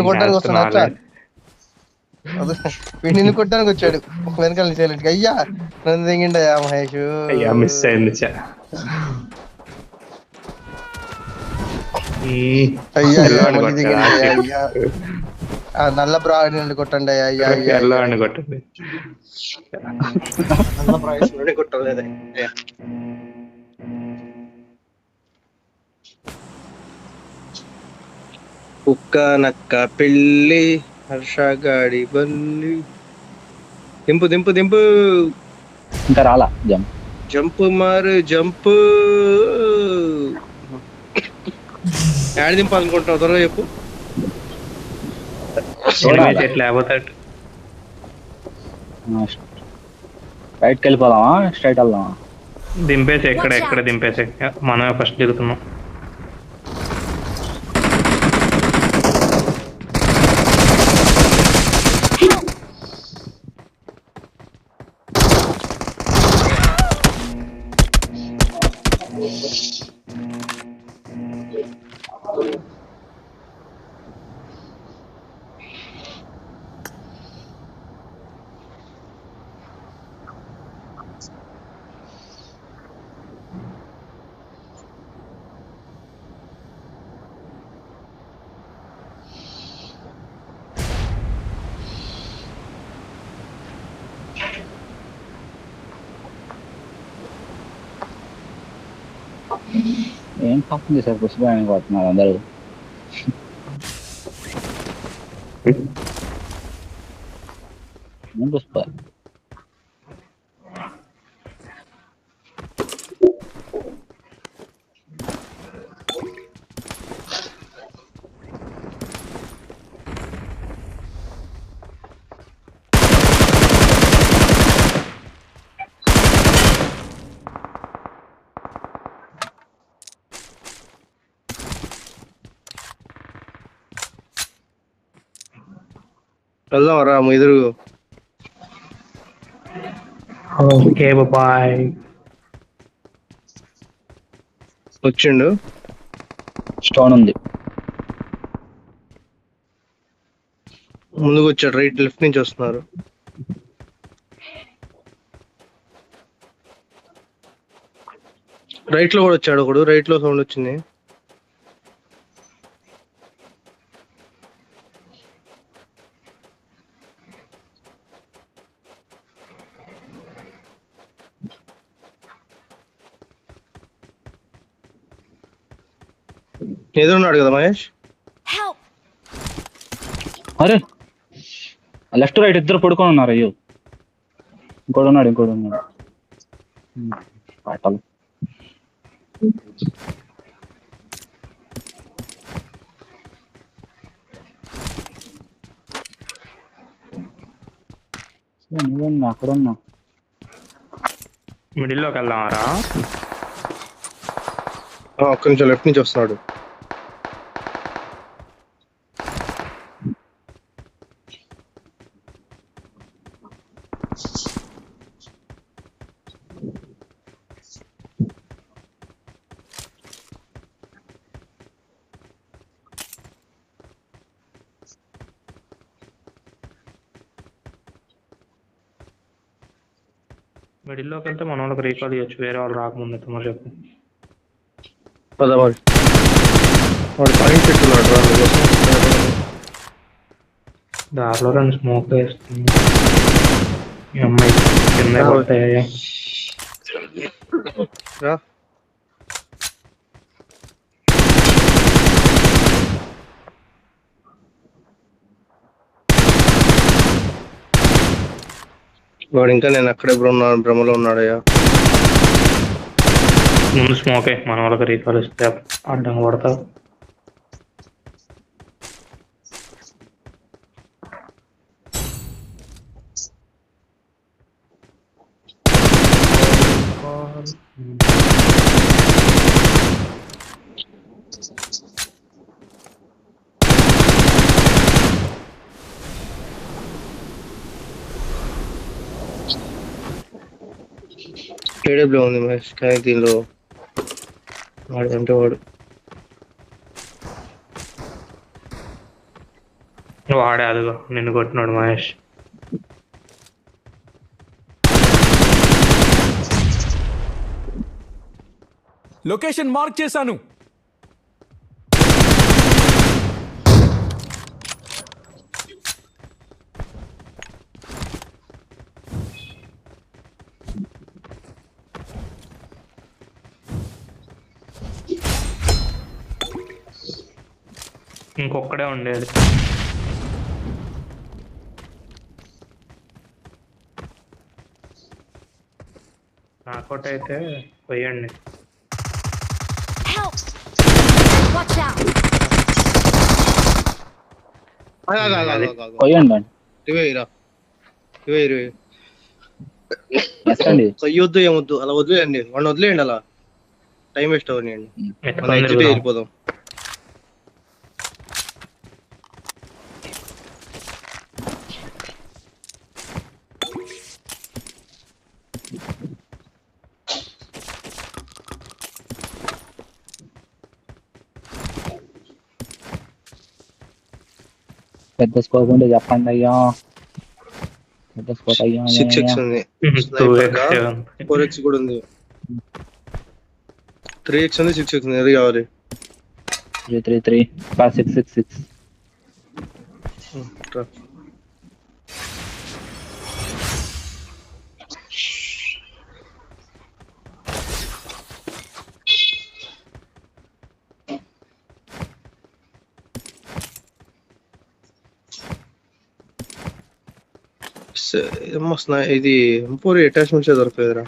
కొట్టడానికి వస్తున్నాడు అచ్చా. పిండిని కొట్టడానికి వచ్చాడు వెనకాల సైలెంట్ గా. అయ్యా నన్ను దిగిండయా మహేష్. అయ్యా మిస్ అయింది. అయ్యా మళ్ళీ దిగిండయా. అయ్యా నల్ల బ్రాడ్ కొట్టండి అయ్యా. అయ్యా అయ్యా ఎల్లోని కొట్టండి. నల్ల బ్రాడ్ కొట్టలేదు. కుక్క నక్క పెళ్ళి హర్షగాడి బల్లి. దింపు దింపు దింపు. ఇంకా రాలా జంప్ మారు జంప్. యాడ్ దింపాలనుకుంటున్నావు త్వరగా చెప్పు. రైట్కి వెళ్ళిపోదామా స్ట్రైట్ వెళ్దామా? దింపేసి ఎక్కడ దింపేసి మనమే ఫస్ట్ దిగుతున్నాం. ఏం పాపం చేశారు? పుష్పాయని కొడుతున్నారు అందరూ. పుష్ప వెళ్దాం రా ఎదురు. Okay bye. వచ్చిండు. స్టోన్ ఉంది ముందుకు వచ్చాడు. రైట్ లెఫ్ట్ నుంచి వస్తున్నారు. రైట్ లో కూడా వచ్చాడు ఒకడు. రైట్ లో సౌండ్ వచ్చింది. ఎదురున్నాడు కదా మహేష్. అరే లెఫ్ట్ రైట్ ఇద్దరు పడుకొని ఉన్నారు. అయ్యో ఇంకోటి ఉన్నాడు పాటలు. నువ్వన్నా అక్కడున్నా. మిడిల్లోకి వెళ్దామారా? ఒక్క నిమిషం. లెఫ్ట్ నుంచి వస్తున్నాడు. మిడిల్లోకి వెళ్తే మన వాళ్ళకి రీకాల్ చేయొచ్చు, వేరే వాళ్ళు రాకముందే. తొందర చెప్పు. వాడు పాయింట్ పెట్టున్నాడు. దారిలో రెండు స్మోక్ వేస్తుంది. ఈ అమ్మాయి కింద పడతాయా? వాడు ఇంకా నేను అక్కడే భ్రమలో ఉన్నాడయ్యా. ముందు స్మోకే, మన వాళ్ళకి రీకాల్ ఇస్తే అడ్డంగా పడతావు. ఏడబ్ల్యూ ఉంది మహేష్. కానీ దీనిలో వాడు అంటే వాడు వాడే అదిగో నిన్ను కొట్టినాడు మహేష్. లొకేషన్ మార్క్ చేశాను. ఇంకొక్కడే ఉండేది. నాకోటైతే పోయండి. Help! Watch out! పోయండి బండి. ఇరవై ఎక్కండి. అయ్యొద్దు ఏమొద్దు అలా వదిలేయండి, వాడిని వదిలేయండి, అలా టైం వేస్ట్ అవ్వనియండి, మన ఎత్తుకొని ఎగ్జిట్ తిరుగుదాం. వెళ్ళిపోదాం. పెద్ద స్కోప్ ఉంటే చెప్పండి అయ్యా. పెద్ద స్కోప్ అయ్యా. 6x ఉంది, 2x 4x కూడా ఉంది, 3x ఉంది, 6x ఉంది, ఏది కావాలి? 333 666. రా. ఇది ఎంపోరి అటాచ్మెంట్స్ దొరకలేదురా.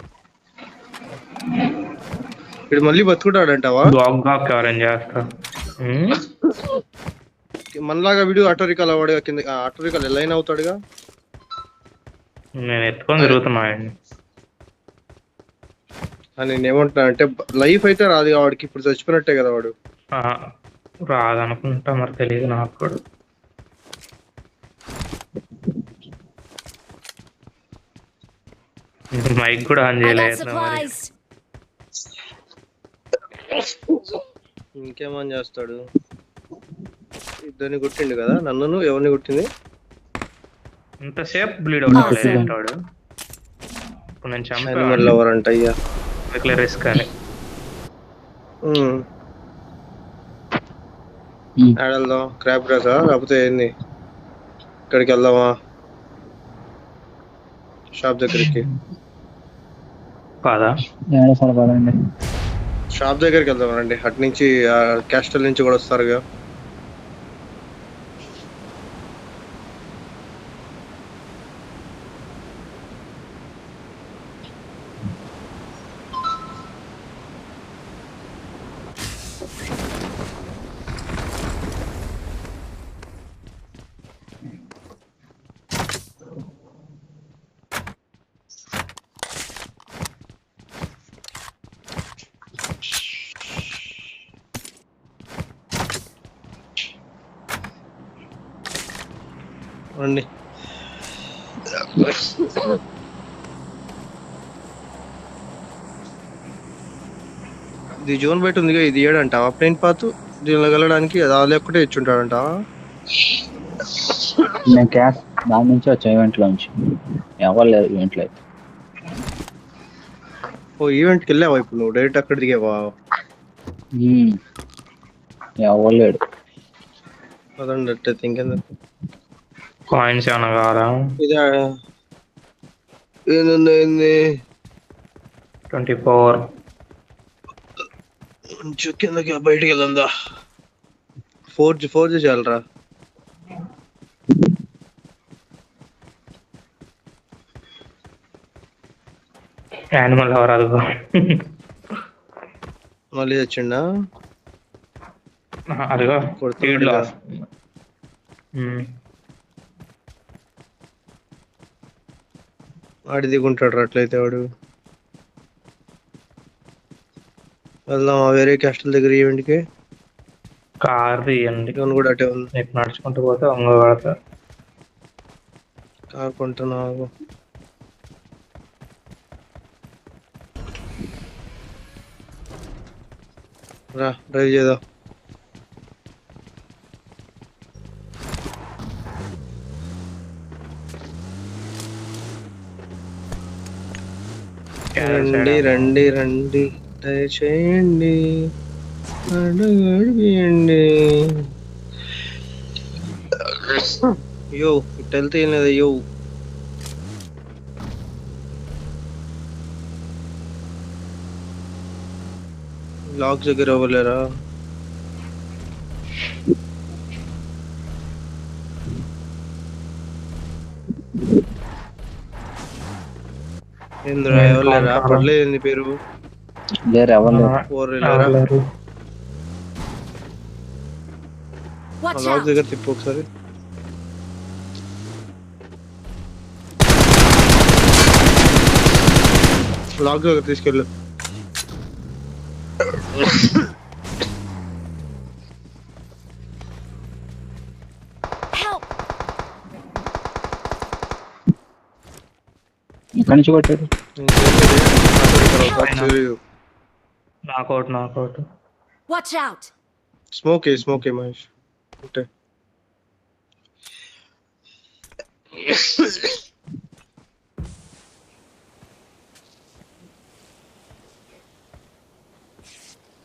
ఇప్పుడు మళ్ళీ బతుకుంటాడంటావా? గాక్ ఎవరైనా చేస్తా. మనలాగా వీడు ఆటోరికాల్ అవ్వడుగా, కింద ఆటోరికాల్ లైన్ అవుతాడుగా. నేను ఎత్తుకొని తిరుగుతున్నా అండి. నేను ఏమంటున్నా అంటే లైఫ్ అయితే రాదు వాడికి, ఇప్పుడు చచ్చిపోయినట్టే కదా వాడు. రాదనుకుంటా, మరి తెలియదు నాకు కూడా. మైక్ కూడా ఆన్ I got చేయలేదు మరి. supplies! ఇంకేమని చేస్తాడు? ఇద్దరిని కొట్టిండు కదా, నన్ను ఎవరిని కొట్టింది? ఇంతసేపు బ్లీడ్ అవుట్ ఉంటాడు. ఇప్పుడు నేను యానిమల్ లవర్ అంట అయ్యా, రిస్క్ అని. ఆడెళ్దాం క్రాప్ రాసా లేకపోతే ఏంది? ఇక్కడికి వెళ్దామా, షాప్ దగ్గరికి? కాదా, పదండి. షాప్ దగ్గరికి వెళ్దాం రండి, అటు నుంచి క్యాస్టల్ నుంచి కూడా వస్తారుగా. రండి. ఇది జోన్ బయట ఉందిగా, ఇది ఏడంటావా ప్లేన్ పాత్? దీనిలో వెళ్ళడానికి అది ఒక్కటే ఇచ్చుంటాడంటావా? నేను క్యాష్ దాని నుంచి వచ్చా, ఈవెంట్ లో నుంచి. ఎవరు లేదు ఈవెంట్ లో. ఓ ఈవెంట్కి వెళ్ళావా ఇప్పుడు నువ్వు? డైరెక్ట్ అక్కడ దిగావా? ఎవరు లేడు. అదండి అట్టయితే ఇంకెందుకు. కాయిన్స్ ఏమన్నా కావాలా? ఇది ఏంది 24. కొంచెం కిందకి బయటికి వెళ్దా. 4G చాలరా. యానిమల్ ఎవరు అదిగో. మళ్ళీ వచ్చిండా? అదిగో ఫీల్డ్ లో. వాడి దిగుంటాడు అట్లయితే వాడు. వెళ్దామా వేరే క్యాస్టల్ దగ్గర ఈవెంట్కి? కార్ తీయండి, కూడా అటే ఉంది. నీకు నడుచుకుంటూ పోతే వంగ పడతా. కార్ కొంటున్నావు? రా డ్రైవ్ చేద్దాం. రండి రండి రండి దయచేయండి అడుగడియండి. అయ్యో ఇట్ వెళ్తే ఏం లేదు. అయ్యో లాక్స్ దగ్గర అవ్వలేరా? ఏంద్రా ఎవరులేరా? పడలేదు నీ పేరు లేరు ఎవరు లేరు. ఫోర్ లేరా? Watch lakhs out! దగ్గర తిప్పు ఒకసారి. లాక్ దగ్గర తీసుకెళ్ళు. Help! ఎక్కడి నుంచి కొట్టాడు? Knockout Watch out! స్మోకే మహేష్ అంటే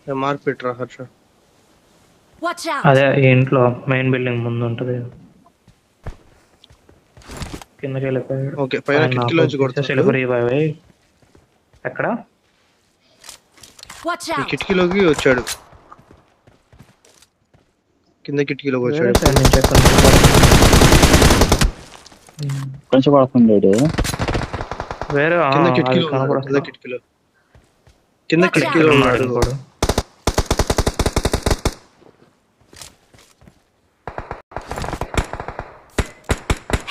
మార్క్ పెట్టరా హర్ష. Watch out! అదే ఈ ఇంట్లో మెయిన్ బిల్డింగ్ ముందు ఉంటది. కిందకి వెళ్ళిపోయాడు. ఓకే పైన కిటికీలోంచి కొడతాడు. ఎక్కడ Watch ఈ out! కిటికీలోకి వచ్చాడు. కింద కిటికీలోకి వచ్చాడు. కొంచెం కొడుతున్నాడు. వేరే కింద కిటికీలో ఉన్నాడు. కింద కిటికీలో ఉన్నాడు.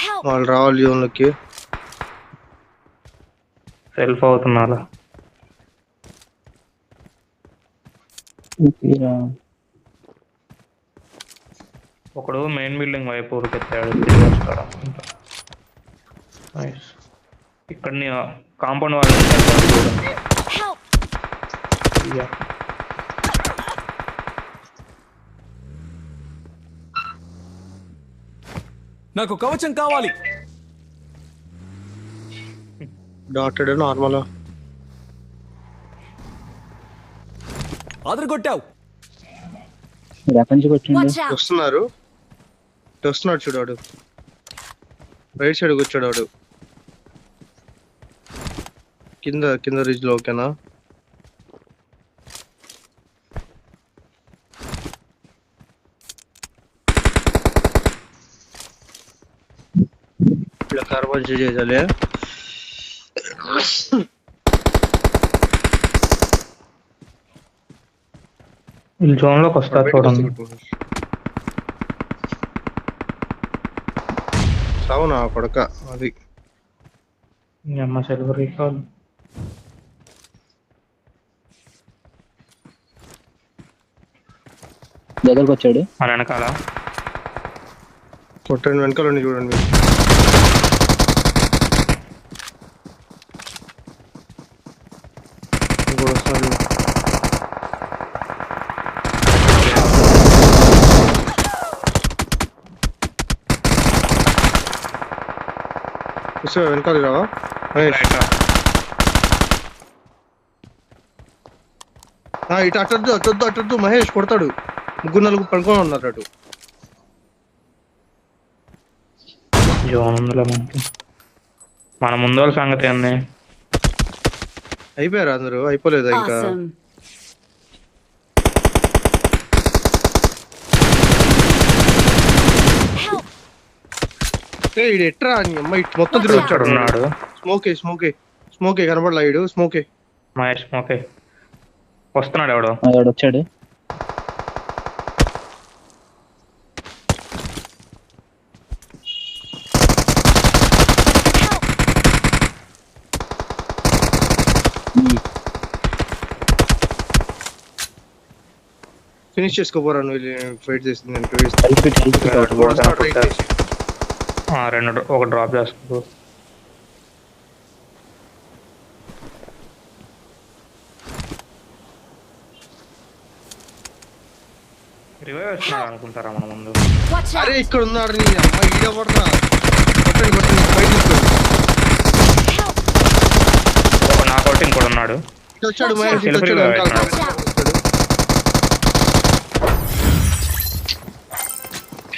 Help! వాళ్ళు రావాలి జోన్లోకి. సెల్ఫ్ అవుతున్నారు. ఒకడు మెయిన్ బిల్డింగ్ వైపు ఊరికెత్తాడు. ఇక్కడ కాంపౌండ్ వాళ్ళు Help! నాకు కవచం కావాలి. డాక్టర్ నార్మల్ అదరగొట్టావు. ఎక్కడి నుంచి కొట్టిండు? Watch out! వస్తున్నాడు చూడాడు. రైట్ సైడ్ వచ్చాడు వాడు. కింద రిజ్ లో. ఓకేనా? ఇలా కార్బన్ చేయాలి. వీళ్ళు జోన్ లోకి వస్తారు చూడండి. అవునా కొడక అది. మీ అమ్మ సిల్వర్ రీకాల్. దగ్గరకు వచ్చాడు. మన వెనకాల కొట్టండి. వెనకాల ఉండి చూడండి. ఇంకోటి వస్తున్నాడు. వెనకాల రావా మహేష్? ఇటు అట్టద్దు మహేష్ కొడతాడు. 3-4 పడుకొని ఉన్నారు అటు. జోన్ ఉందిలే మనకి. మన ముందు వాళ్ళ సంగతి ఏంది? అయిపోయారు అందరూ? అయిపోలేదా ఇంకా? Awesome! Help! ఇది ఎట్రా అని అమ్మ ఇటు మొత్తం తిరిగి వచ్చాడు. ఉన్నాడు స్మోకే కనపడలా. ఇడు స్మోకే. మహేష్ ఓకే వస్తున్నాడు. ఎవడో వాడు వచ్చాడు. ఫినిష్ చేసుకోపోరా నువ్వు. ఫైట్ చేస్తుంది ఒక డ్రాప్ చేసుకో. రివైవ్ వస్తున్నారు అనుకుంటారా మన ముందు? Watch out! అరే ఇక్కడ ఉన్నాడు నీ అమ్మ. ఈడపడరా కొట్టండి. ఫైట్ తీసుకోండి. Help! ఒక నాకౌట్ ఉన్నాడు ఇటు వచ్చాడు మహేష్, ఇటు సెల్ఫ్ వచ్చాడు రివైవ్ వెనకాల. అవుతున్నాడు. Watch out!